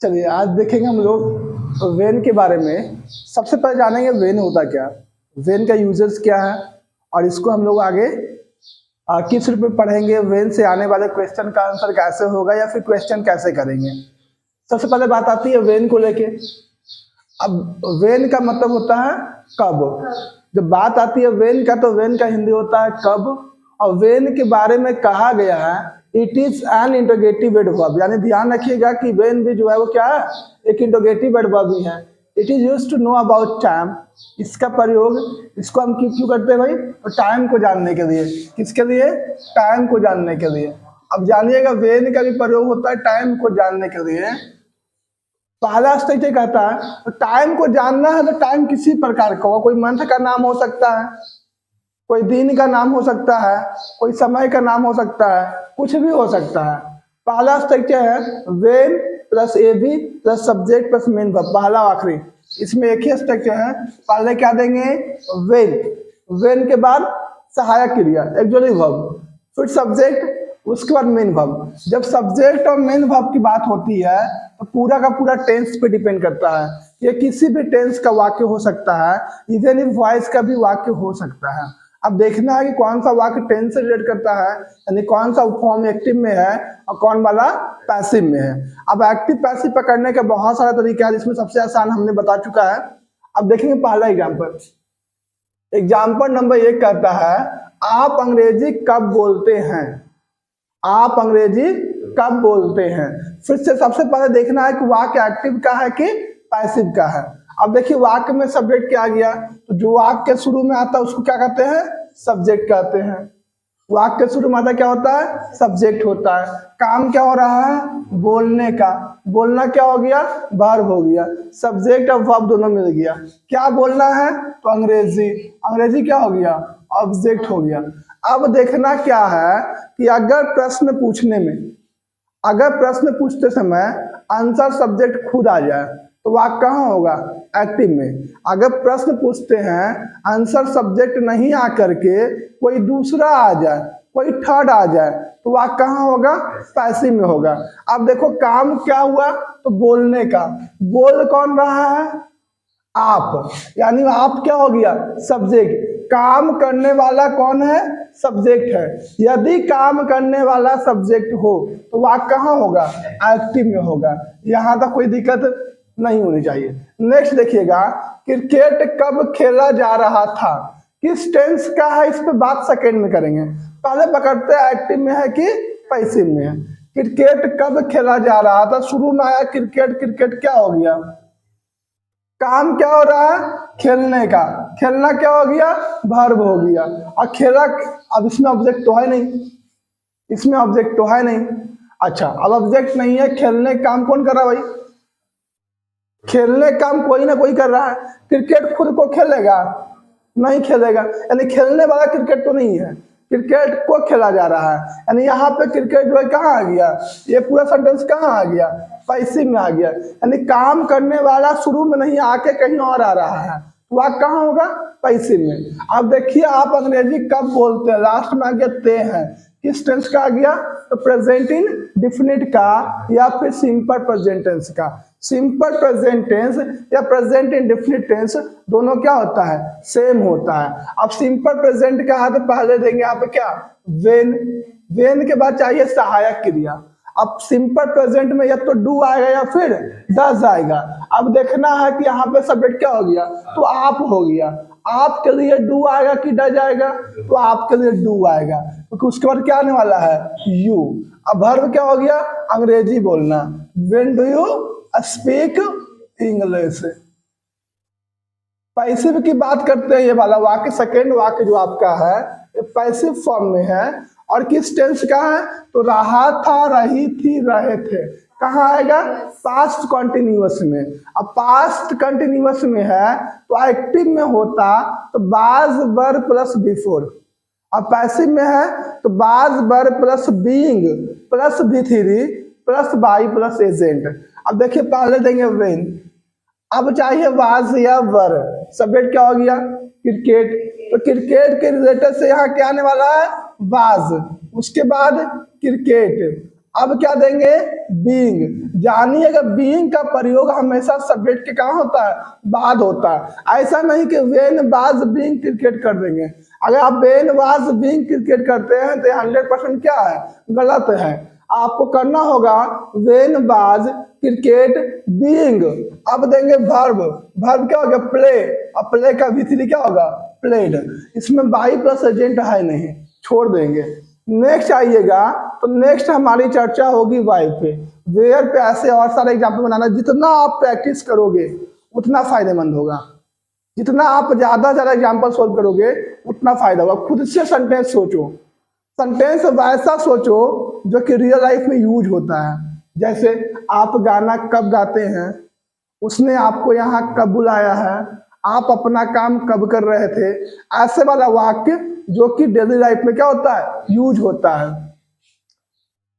चलिए आज देखेंगे हम लोग वेन के बारे में। सबसे पहले जानेंगे वेन होता क्या, वेन का यूजर्स क्या है, और इसको हम लोग आगे किस रूप में पढ़ेंगे, वेन से आने वाले क्वेश्चन का आंसर कैसे होगा या फिर क्वेश्चन कैसे करेंगे। सबसे पहले बात आती है वेन को लेके। अब वेन का मतलब होता है कब। जब बात आती है वेन का तो वेन का हिंदी होता है कब, और वेन के बारे में कहा गया है it is an interrogative verb. यानी ध्यान रखिएगा कि वेन भी जो है वो क्या है, एक इंटरोगेटिव वर्ब ही है। It is used to know about time. इसका प्रयोग, इसको हम क्यों करते हैं भाई, तो टाइम को जानने के लिए। किसके लिए? टाइम को जानने के लिए। अब जानिएगा वेन का भी प्रयोग होता है टाइम को जानने के लिए। पहला स्टेज कहता है तो टाइम को जानना है, तो टाइम किसी प्रकार का हो, कोई मंथ का नाम हो सकता है, कोई दिन का नाम हो सकता है, कोई समय का नाम हो सकता है, कुछ भी हो सकता है। पहला स्ट्रक्चर है when plus A B plus subject plus main verb, पहला आखिरी। इसमें एक ही स्ट्रक्चर है। पहले क्या देंगे? वेन। वेन के बाद सहायक क्रिया एक्चुअली वर्ब, फिर सब्जेक्ट, उसके बाद मेन वर्ब। जब सब्जेक्ट और मेन वर्ब की बात होती है तो पूरा का पूरा टेंस पे डिपेंड करता है। ये किसी भी टेंस का वाक्य हो सकता है, इवन इफ वॉइस का भी वाक्य हो सकता है। अब देखना है कि कौन सा वाक्य टेंस से रिलेट करता है, यानी कौन सा फॉर्म एक्टिव में है और कौन वाला पैसिव में है। अब एक्टिव पैसिव पकड़ने का बहुत सारा तरीका है, जिसमें सबसे आसान हमने बता चुका है। अब देखेंगे पहला एग्जाम्पल। एग्जाम्पल नंबर 1 कहता है आप अंग्रेजी कब बोलते हैं। आप अंग्रेजी कब बोलते हैं। फिर से सबसे पहले देखना है कि वाक्य एक्टिव का है कि पैसिव का है। अब देखिए वाक्य में सब्जेक्ट क्या आ गया, तो जो वाक्य के शुरू में आता है उसको क्या कहते हैं? सब्जेक्ट कहते हैं। वाक्य के शुरू में आता क्या होता है? सब्जेक्ट होता है। काम क्या हो रहा है? बोलने का। बोलना क्या हो गया? वर्ब हो गया। सब्जेक्ट और वर्ब दोनों मिल गया। क्या बोलना है? तो अंग्रेजी। अंग्रेजी क्या हो गया? ऑब्जेक्ट हो गया। अब देखना क्या है कि अगर प्रश्न पूछने में, अगर प्रश्न पूछते समय आंसर सब्जेक्ट खुद आ जाए तो वाक्य कहाँ होगा? एक्टिव में। अगर प्रश्न पूछते हैं आंसर सब्जेक्ट नहीं आकर के कोई दूसरा आ जाए, कोई थर्ड आ जाए, तो वाक्य कहाँ होगा? पैसिव में होगा। अब देखो काम क्या हुआ, तो बोलने का। बोल कौन रहा है? आप। यानी आप क्या हो गया? सब्जेक्ट। काम करने वाला कौन है? सब्जेक्ट है। यदि काम करने वाला सब्जेक्ट हो तो वाक्य कहाँ होगा? एक्टिव में होगा। यहाँ तक कोई दिक्कत नहीं होनी चाहिए। नेक्स्ट देखिएगा, क्रिकेट कब खेला जा रहा था। किस टेंस का है, इस पे बात सेकेंड में करेंगे। पहले पकड़ते हैं एक्टिव में है कि पैसिव में है। क्रिकेट कब खेला जा रहा था, शुरू में आया क्रिकेट। क्रिकेट क्या हो गया? काम क्या हो रहा है? खेलने का। खेलना क्या हो गया? वर्ब हो गया। और खेला, अब इसमें ऑब्जेक्ट तो है नहीं, इसमें ऑब्जेक्ट तो है नहीं। अच्छा, अब ऑब्जेक्ट नहीं है, खेलने काम कौन कर रहा है भाई? खेलने काम कोई ना कोई कर रहा है। क्रिकेट खुद को खेलेगा? नहीं खेलेगा। यानी खेलने वाला क्रिकेट तो नहीं है, क्रिकेट को खेला जा रहा है। यानी यहाँ पे क्रिकेट जो है कहाँ आ गया? ये पूरा सेंटेंस कहाँ आ गया? पैसिव में आ गया। यानी काम करने वाला शुरू में नहीं आके कहीं और आ रहा है, तो वह कहाँ होगा? पैसिव में। अब देखिए आप अंग्रेजी कब बोलते हैं, लास्ट में आ गया ते हैं। किस टेंस का आ गया? तो प्रेजेंट इन डिफिनिट का या फिर सिंपल प्रेजेंट टेंस का। सिंपल प्रेजेंट टेंस या प्रेजेंट इंडेफिनिट टेंस दोनों क्या होता है? सेम होता है। अब सिंपल प्रेजेंट का हाथ पहले देंगे यहाँ पे क्या? वेन। वेन के बाद चाहिए सहायक क्रिया। अब सिंपल प्रेजेंट में या तो डू आएगा या फिर डज आएगा। अब देखना है कि यहाँ पे सब्जेक्ट क्या हो गया? तो आप हो गया। आपके लिए डू आएगा कि डज आएगा? तो आपके लिए डू आएगा, क्योंकि उसके बाद क्या आने वाला है? यू। अब वर्ब क्या हो गया? अंग्रेजी बोलना। When do you speak English. Passive की बात करते हैं, ये वाला वाक्य, सेकेंड वाक्य जो आपका है ये पैसिव फॉर्म में है। और किस टेंस का है? तो रहा था, रही थी, रहे थे। कहाँ आएगा? पास्ट कंटिन्यूअस में। अब पास्ट कंटिन्यूअस में है तो एक्टिव में होता तो बाज वर प्लस बिफोर। अब पैसिव में है तो was were plus being plus भी3 प्लस बाई प्लस एजेंट। अब देखिए पहले देंगे वेन। अब चाहिए वाज या वर। सब्जेक्ट क्या हो गया? क्रिकेट। तो क्रिकेट के रिलेटेड से यहाँ क्या आने वाला है? वाज। उसके बाद क्रिकेट। अब क्या देंगे, बीइंग। जानिएगा बीइंग का प्रयोग हमेशा सब्जेक्ट के कहाँ होता है, बाद होता है। ऐसा नहीं कि व्हेन वाज बीइंग क्रिकेट कर देंगे। अगर आप व्हेन वाज बीइंग क्रिकेट करते हैं तो 100% क्या है, गलत है। आपको करना होगा व्हेन वाज क्रिकेट बीइंग। अब देंगे वर्ब। वर्ब क्या होगा, प्ले। अब प्ले का V3 क्या होगा, प्लेड। इसमें बाई प्लस एजेंट है नहीं, छोड़ देंगे। नेक्स्ट आइएगा तो नेक्स्ट हमारी चर्चा होगी वाई पे, वेयर पे। ऐसे और सारे एग्जाम्पल बनाना, जितना आप प्रैक्टिस करोगे उतना फायदेमंद होगा। जितना आप ज्यादा ज्यादा एग्जाम्पल सोल्व करोगे उतना फायदा होगा। खुद से सेंटेंस सोचो, सेंटेंस वैसा सोचो जो कि रियल लाइफ में यूज होता है। जैसे आप गाना कब गाते हैं, उसने आपको यहाँ कब बुलाया है, आप अपना काम कब कर रहे थे। ऐसे वाला वाक्य जो कि डेली लाइफ में क्या होता है, यूज होता है,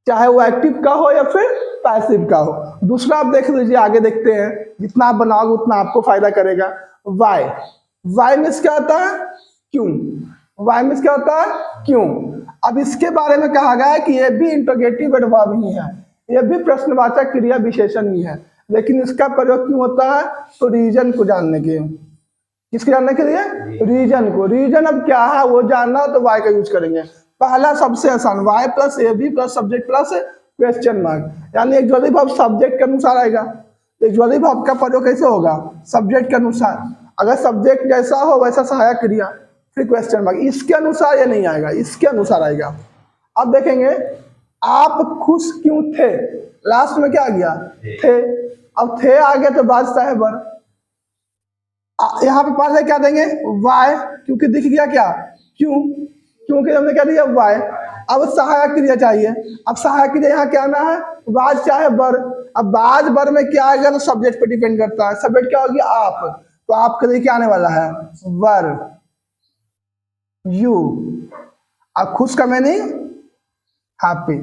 चाहे वो एक्टिव का हो या फिर पैसिव का हो। दूसरा आप देख लीजिए, आगे देखते हैं। जितना आप बनाओगे उतना आपको फायदा करेगा। वाई। वाई मीन्स क्या होता है, क्यों। वाई मीन्स क्या होता है, क्यों। अब इसके बारे में कहा गया है कि ये भी इंटरोगेटिव वर्ब ही है, ये भी प्रश्नवाचक क्रिया विशेषण ही है, लेकिन इसका प्रयोग क्यों होता है, तो रीजन को जानने के। किसके जानने के लिए, रीजन को। रीजन अब क्या है वो जानना हो तो वाई का यूज करेंगे। पहला सबसे आसान, why plus A B plus subject plus question mark, यानी एक ज्वाली भाव सब्जेक्ट के अनुसार आएगा। एक ज्वाली भाव का प्रयोग कैसे होगा, सब्जेक्ट के अनुसार। अगर सब्जेक्ट जैसा हो वैसा सहायक क्रिया, फिर क्वेश्चन मार्क। इसके अनुसार ये नहीं आएगा, इसके अनुसार आएगा। अब देखेंगे, आप खुश क्यों थे, लास्ट में क्या आ गया, थे। अब थे आ गया तो बादशाह है बर। यहाँ पे पहले क्या देंगे, वाई, क्योंकि दिख गया क्या, क्यों। क्योंकि हमने क्या दिया, वाई। अब सहायक क्रिया चाहिए। अब सहायक क्रिया यहाँ क्या आना है, बाज चाहे बर। अब बाज बर में क्या आएगा, तो सब्जेक्ट पे डिपेंड करता है। सब्जेक्ट क्या होगी, आप। तो आपके लिए क्या आने वाला है, वर। यू। अब खुश का मीनिंग हैप्पी।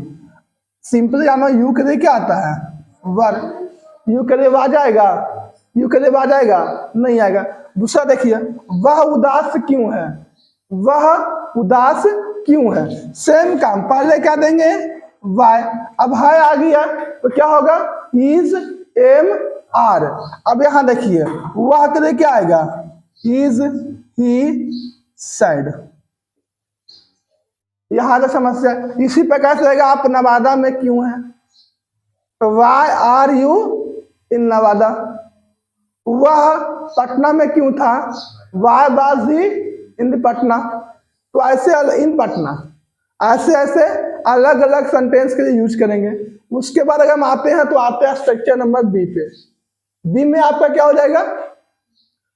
सिंपली जानो, यू के लिए क्या आता है, वर। यू के लिए वाज आएगा, यू के लिए वाज आएगा, नहीं आएगा। दूसरा देखिए, वह उदास क्यों है, वह उदास क्यों है। सेम काम, पहले क्या देंगे, वाई। अब है आ गया तो क्या होगा, इज एम आर। अब यहां देखिए, वह के लिए क्या आएगा, इज ही सैड। यहां का समस्या। इसी प्रकार से रहेगा, आप नवादा में क्यों हैं, तो why are you in Nawada. वह पटना में क्यों था, why was he in the Patna. तो ऐसे इन पटना, ऐसे ऐसे अलग अलग सेंटेंस के लिए यूज करेंगे। उसके बाद अगर हम आते हैं तो आते हैं स्ट्रक्चर नंबर बी पे। बी में आपका क्या हो जाएगा,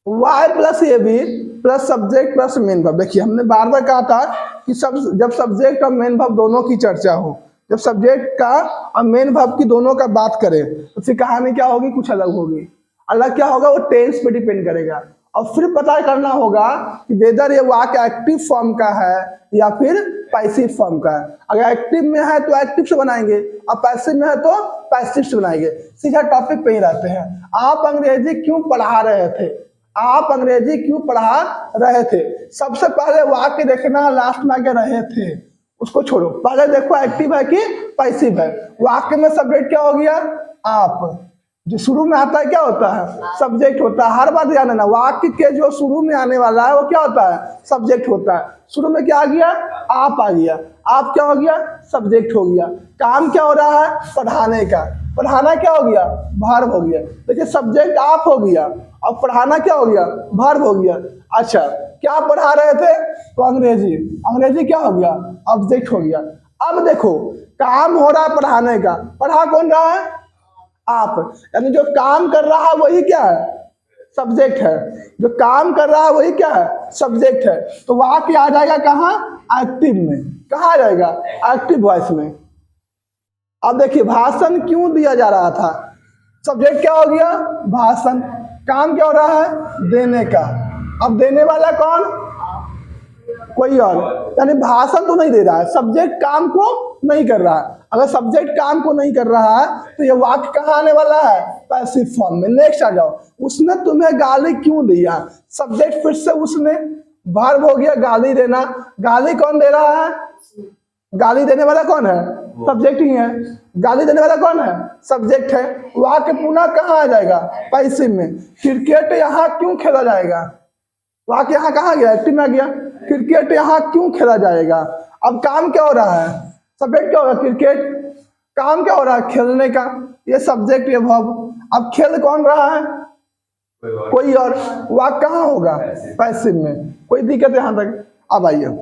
why plus A B plus subject plus main verb. देखिए हमने बार बार कहा था कि जब सब्जेक्ट और मेन वर्ब दोनों की चर्चा हो, जब सब्जेक्ट का और मेन वर्ब की दोनों का बात करें तो फिर कहानी क्या होगी, कुछ अलग होगी। अलग क्या होगा, वो टेंस पे डिपेंड करेगा। और फिर पता करना होगा कि वेदर ये वाक्य एक्टिव फॉर्म का है या फिर पैसिव फॉर्म का है। अगर एक्टिव में है तो एक्टिव से बनाएंगे, और पैसिव में है तो पैसिव से बनाएंगे। सीधा टॉपिक पे ही रहते हैं। आप अंग्रेजी क्यों पढ़ा रहे थे, आप अंग्रेजी क्यों पढ़ा रहे थे। सबसे पहले वाक्य देखना, लास्ट में आगे रहे थे उसको छोड़ो, पहले देखो एक्टिव है कि पैसिव है। वाक्य में सब्जेक्ट क्या हो गया, आप। जो शुरू में आता है क्या होता है, सब्जेक्ट होता है। हर बात ध्यान देना, वाक्य के जो शुरू में आने वाला है वो क्या होता है, सब्जेक्ट होता है। शुरू में क्या आ गया, आप आ गया, आप क्या हो गया, सब्जेक्ट हो गया। काम क्या हो रहा है, पढ़ाने का। पढ़ाना क्या हो गया, वर्ब हो गया। देखिए सब्जेक्ट आप हो गया और पढ़ाना क्या हो गया, वर्ब हो गया। अच्छा, क्या पढ़ा रहे थे, तो अंग्रेजी। अंग्रेजी क्या हो गया, ऑब्जेक्ट हो गया। अब देखो काम हो रहा है पढ़ाने का, पढ़ा कौन रहा है, आप। यानी जो काम कर रहा है वही क्या है, सब्जेक्ट है। जो काम कर रहा है वही क्या है, सब्जेक्ट है। तो वहां क्या आ जाएगा, कहाँ, एक्टिव में। कहाँ आ जाएगा, एक्टिव वॉइस में। अब देखिए भाषण क्यों दिया जा रहा था, सब्जेक्ट क्या हो गया, भाषण। काम क्या हो रहा है, देने का। अब देने वाला कौन, कोई और। यानी भाषण तो नहीं दे रहा है, सब्जेक्ट काम को नहीं कर रहा है। अगर सब्जेक्ट काम को नहीं कर रहा है तो ये वाक्य कहाँ आने वाला है, पैसिव फॉर्म में। नेक्स्ट आ जाओ, उसने तुम्हें गाली क्यों दिया। सब्जेक्ट फिर से उसने, वर्ब हो गया गाली देना। गाली कौन दे रहा है, गाली देने वाला कौन है? सब्जेक्ट ही है। गाली देने वाला कौन है? सब्जेक्ट है। वाक्य पुनः कहाँ आ जाएगा? पैसिव में। क्रिकेट यहाँ क्यों खेला जाएगा? वाक्य यहाँ कहाँ गया? एक्टिव में आ गया। क्रिकेट यहाँ क्यों खेला जाएगा? अब काम क्या हो रहा है? सब्जेक्ट क्या होगा? क्रिकेट। काम क्या हो रहा है? खेलने का। ये सब्जेक्ट, ये वर्ब। अब खेल कौन रहा है? कोई और। वाक्य कहाँ होगा? पैसिव में। कोई दिक्कत यहाँ तक? अब आइए,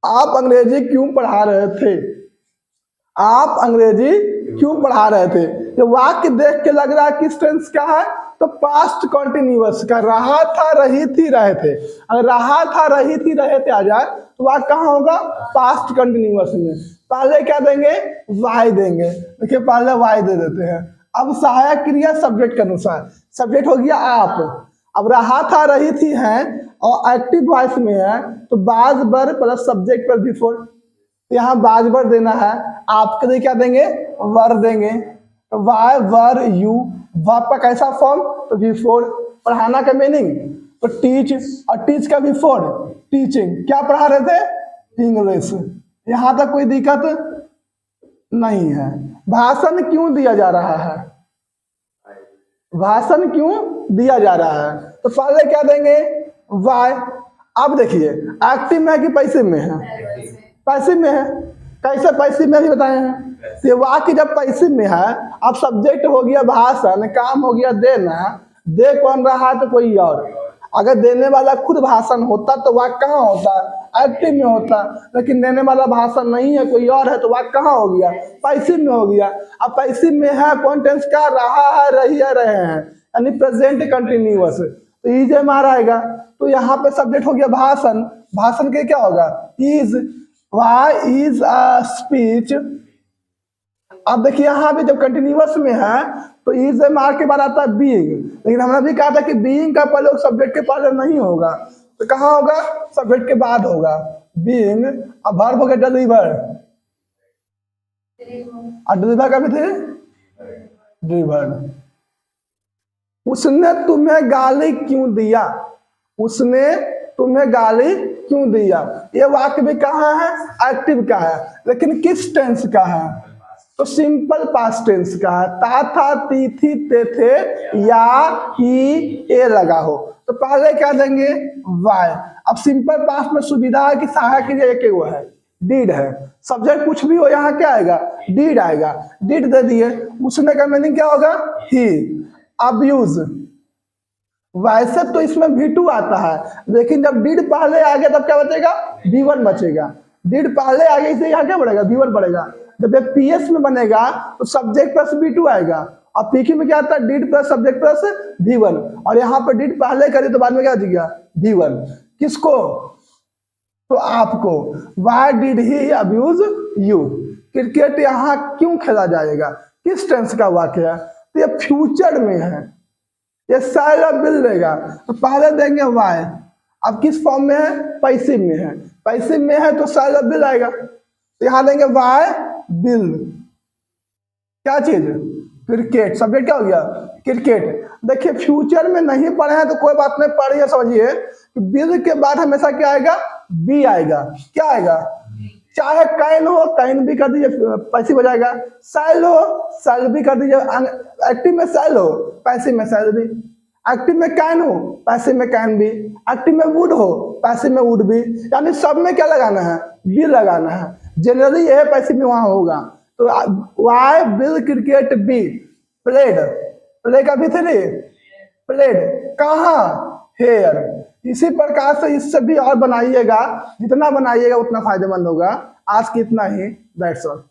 आप अंग्रेजी क्यों पढ़ा रहे थे? आप अंग्रेजी क्यों पढ़ा रहे थे? ये वाक्य देख के लग रहा है किस टेंस का है? तो पास्ट कॉन्टिन्यूअस का। रहा था, रही थी, रहे थे। अगर रहा था, रही थी, रहे थे आ जाए तो वाक्य कहाँ होगा? पास्ट कॉन्टिन्यूअस में। पहले क्या देंगे? वाई देंगे। देखिए पहले वाई दे देते हैं। अब सहायक क्रिया सब्जेक्ट के अनुसार। सब्जेक्ट हो गया आप। अब रहा था, रही थी है और एक्टिव वॉइस में है तो बाज बर प्लस सब्जेक्ट पर बिफोर। तो यहाँ बाज बर देना है। आपके लिए क्या देंगे? वर देंगे। तो वाई वर यू, वर्ब का कैसा फॉर्म? तो बिफोर। पढ़ाना का मीनिंग तो टीच, और टीच का बिफोर टीचिंग। क्या पढ़ा रहे थे? इंग्लिश। यहाँ तक कोई दिक्कत नहीं है। भाषण क्यों दिया जा रहा है? भाषण क्यों दिया जा रहा है? तो पहले क्या देंगे? वाई। अब देखिए एक्टिव में है कि पैसिव में है? पैसिव में है। कैसे पैसिव में भी बताए हैं। ये वाक्य जब पैसिव में है, अब सब्जेक्ट हो गया भाषण, काम हो गया देना। दे कौन रहा है? तो कोई और। अगर देने वाला खुद भाषण होता तो वाक्य कहाँ होता? एक्टिव में होता। लेकिन देने वाला भाषण नहीं है, कोई और है, तो वाक्य कहाँ हो गया? पैसिव में हो गया। अब पैसिव में है कौन टेंस का? रहा है, रही है, रहे हैं, यानी प्रेजेंट कंटिन्यूअस। तो इज में आ रहेगा। तो यहाँ पे सब्जेक्ट हो गया भाषण। भाषण के क्या होगा? Is. Why is a speech. अब देखिए यहाँ पे जब कंटिन्यूअस में है तो इज मार के बाद आता है बीइंग। लेकिन हमने भी कहा था कि बीइंग का प्रयोग सब्जेक्ट के पहले नहीं होगा, तो कहाँ होगा? सब्जेक्ट के बाद होगा। बीइंग। अब वर्ब हो गया डिलीवर। और डिलीवर का भी थे डिलीवर। उसने तुम्हें गाली क्यों दिया? उसने तुम्हें गाली क्यों दिया? ये वाक्य भी कहाँ है? एक्टिव का है। लेकिन किस टेंस का है? तो सिंपल पास्ट टेंस का है। ता था, ती थी, ते थे, या, ही, ए लगा हो तो पहले क्या देंगे? वाई। अब सिंपल पास्ट में सुविधा है कि सहायक क्रिया एक वो है, डिड है। सब्जेक्ट कुछ भी हो यहाँ क्या आएगा? डिड आएगा। डिड दे दिए। उसने का मीनिंग क्या होगा? ही। अब्यूज। वैसे तो इसमें V2 आता है, लेकिन जब डिड पहले आ गया तब क्या बचेगा? V1 बचेगा। डिड पहले आ गया इसलिए यहाँ क्या बढ़ेगा? V1 बढ़ेगा। जब ये PS में बनेगा तो सब्जेक्ट प्लस V2 आएगा, और PQ में क्या आता है? Did plus subject plus V1। और यहाँ पर डिड पहले करे तो बाद में क्या आ जाएगा? V1। किसको? तो आपको। Why did he abuse you? Cricket यहाँ क्यों खेला जाएगा? किस टेंस का वाक्य है? तो ये फ्यूचर में है। ये सारा बिल देगा तो पहले देंगे वाई। अब किस फॉर्म में है? पैसिव में है। पैसिव में है तो सारा बिल आएगा, तो यहाँ देंगे वाई बिल। क्या चीज? क्रिकेट। सब्जेक्ट क्या हो गया? क्रिकेट। देखिए फ्यूचर में नहीं पढ़े हैं तो कोई बात नहीं, पढ़िए समझिए कि बिल के बाद हमेशा क्या आएगा? बी आएगा। क्या आएगा? चाहे कैन हो, कैन भी कर दीजिए, पैसिव हो जाएगा। सेल हो, सेल भी कर दीजिए। एक्टिव में सेल हो, पैसिव में सेल भी। एक्टिव में कैन हो, पैसिव में कैन भी। एक्टिव में वुड हो, पैसिव में वुड भी। यानी सब में क्या लगाना है? बी लगाना है। जनरली यह पैसिव में वहां होगा। तो why will cricket be played. Play का भी थे प्लेड कहाँ? हेयर। इसी प्रकार से इससे भी और बनाइएगा, जितना बनाइएगा उतना फायदेमंद होगा। आज की इतना ही। That's all.